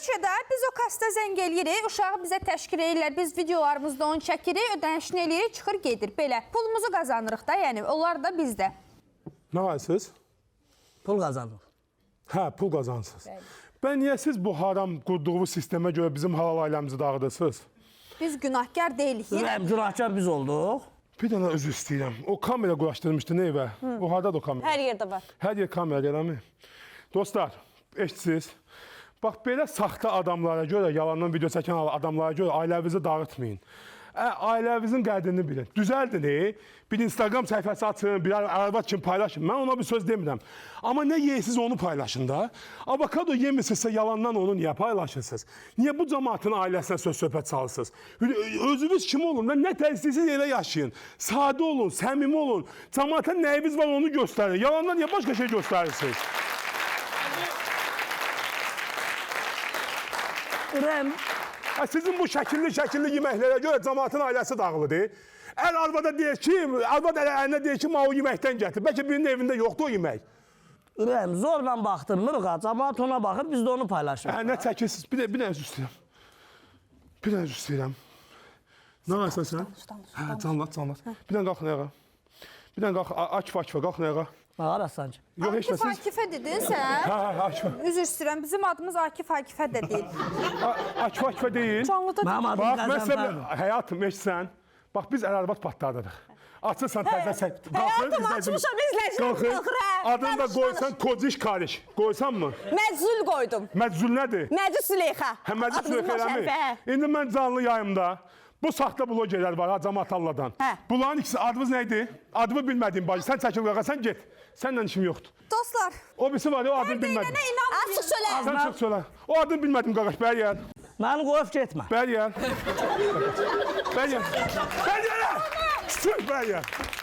ölkədə biz o kasta zəng eləyirik, uşağı bizə təşkil edirlər, biz videolarımızda onu çəkirik, ödənişini eləyirik, çıxır gedir. Belə, pulumuzu qazanırıq da, yəni onlar da bizdə. Nə varsınız? Pul qazanır. Hə, pul qazansınız. Ben niyə siz bu haram qurduğu sistemə görə bizim halal ailəmizi dağıdırsınız? Biz günahkar deyilik. Ürəyim, günahkar biz olduq. Bir dənə özür istəyirəm. O kamera quraşdırmışdı nə evə? O hardadır o kamera? Hər yerdə var. Hər yer kamera eləmi? Dostlar, eşitsiniz. Bax, belə saxta adamlara görə, yalandan video çəkən adamlara görə ailənizi dağıtmayın. Ailəvinizin qədrini bilin. Düzəldin, bir Instagram səhifəsi açın, bir arvad kimi paylaşın. Mən ona bir söz demirəm. Amma nə yeyirsiniz onu paylaşın da. Avokado yemirsinizsə yalandan onu niyə paylaşırsınız? Niyə bu cəmaatın ailəsinə söz-söhbət çalırsınız? Özünüz kim olun? Nə təzlisiz elə yaşayın. Sadə olun, səmimi olun. Cəmaata nəyiniz var onu göstərin. Yalandan niyə başqa şey göstərirsiniz? Ürəyim, Sizin bu şəkilli yeməklərə görə cəmaatın ailəsi dağılıdır. Arvada deyir ki, arvad əlinə deyir ki, o yeməkdən gətir. Bəlkə birinin evində yoxdur o yemək. ürəyim, zorla baxdırmırıq ha. Cəmaat ona baxır, biz də onu paylaşırıq. Nə çəkirsiniz? Bir dənə üzr istəyirəm. Bir dənə üzr istəyirəm. Nə varsan sən? Hə, canlat. Bir dənə qalxın ayağa. Bir dənə qalx, Akif, qalxın ayağa. Ağarasan ki. Yox, heç Akif nə siz. Akifə dedin sən? Hə, Akif. Üzr istəyirəm, bizim adımız Akif Akifə də deyil. Akif deyil. Canlıda Mənim adım Bax, mən sizə Qəzənfərdir. həyatım, eşsən. Bax, biz ərarbat patladırıq. Açırsan təzə Həyatım açmışam, izləyicilər qalxır, hə. Adını da qoysan Kociş Kariş. Qoysan mı? Məczul qoydum. Məczul nədir? Məcid Süleyxa. Hə, Məczul Süleyxa eləmi? İndi mən canlı yayımda bu saxta blogerlər var, Cəmaət Alladan. Hə. Bunların ikisi adınız nə idi? Adımı bilmədiyim bacı. Sən çəkil qaqa, sən get. Səndən işim yoxdur. Dostlar, O birisi var, o adını bilmədim. deyilənə inanmayın. Açıq söylə. Sən çıx söylə. O adını bilmədim qaqaş, bəri gəl. Məni qoyub getmə. Bəri gəl. Bəri gəl. Bəri gəl. Sür, bəri gəl.